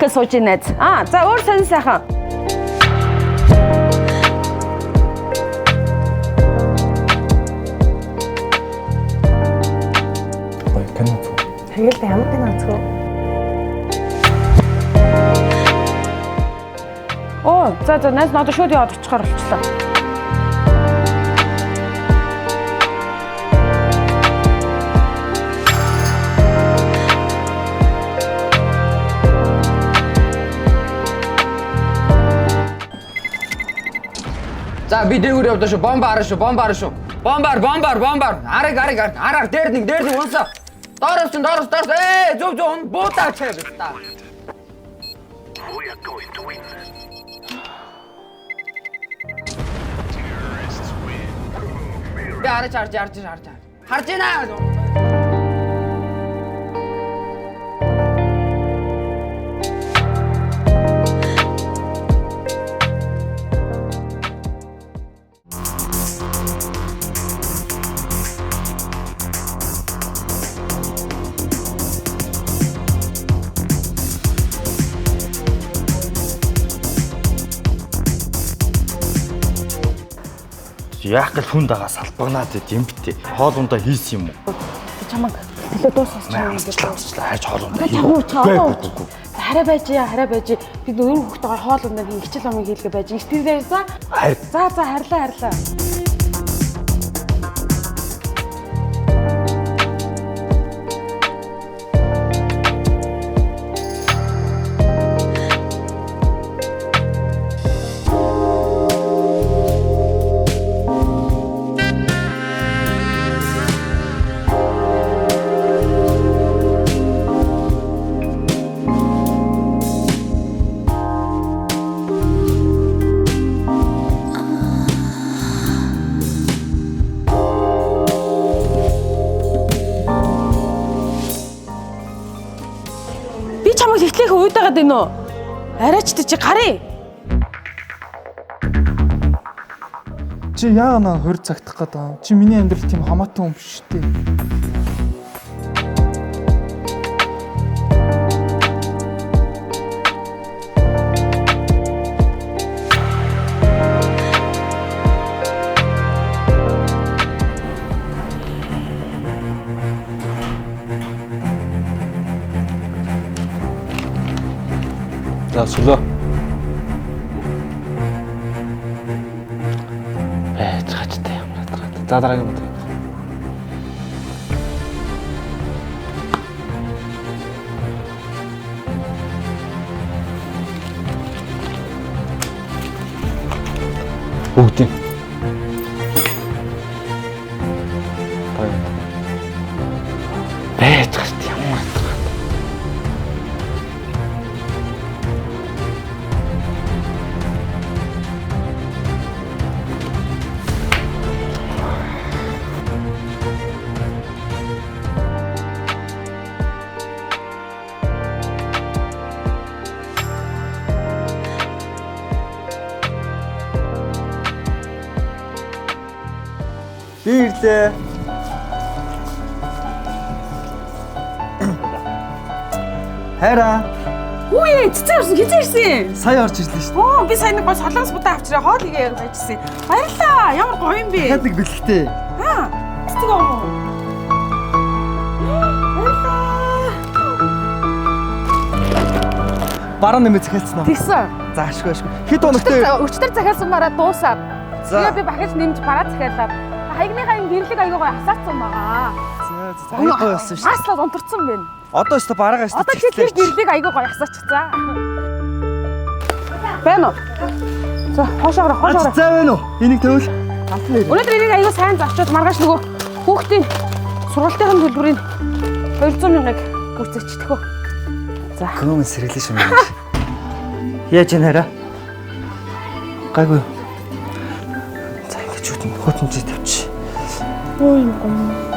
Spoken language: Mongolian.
ирэхэд сууж ийн найз. За өөр сонир сайхан. Тэгэл ямар кино үзэх вэ? За найз надад шууд яваад очихоор болчихлоо. За би дээгүүр явдаа шүү. Бомба араа шүү. Бомбар. Араа дээр нэг унсаа. Доороос. Зөв он буутаач хэвээр. We are going to win. Харж байна. Яах гэл хүн дагаа салбагнаад юм битээ. Хоол ундаа хийсэн юм уу? Чамаг төлөө дуусгаж Амсчлаа. Хайж хоол ундаа хийв. Хараа байж. Бид өөр хүүхдтэйгээр хоол ундаа хичээл амыг хийлгээ байж. Тэр за. За харьлаа. Чамайг ихлээх уйдагаад байна уу? Арайч чи гарыг. Чи яа наа 20 цагтах гэдэг. Чи миний амьдрал тийм хамаатай хүн биш шүү дээ. За сүлөө. Цаачтай юм байна. За дараагийн мод. Бүгдийн. Цаачтай юм байна. Бирлээ. Хайра. Үе цэцэрсэн хизээрсэн. Сая орж ирлээ шүү дээ. Би сая нэг гол солонгос будаа авчраа хоол игээ байжсэн. Баярлаа. Ямар гоё юм бэ? Дахиад нэг бэлгтэй. Цэцэг оо. Бараа нэмээ захиалсан уу? Тэгсэн. За ашгүй. Хэд өнөктэй. Өчтөр захиалсанараа дуусаад. Тэгээ би бахиж нэмж бараа захиалаад. Хаягныхаа энэ гэрлэг аягаа гоё асаацсан байгаа. За аягаа болсон шүү. Аслаад унтарсан байна. Одоо ч бараагаа шүү. Одоо тэгэхээр гэрлэг аягаа гоё асаачихсан. Байна уу? За хоошоо. За байна уу? Энийг төвл. Өнөөдөр энийг аягаа сайн завчаад маргааш нөгөө хүүхдийн сургалтын төлбөрийн 200,000-ыг гүйцэтгэв. За. Гүн сэргэлэн шүү мэн. Яаж ийн хараа? Гайгүй. За ингэж хөтөн зүй тавьчих. Ой юм.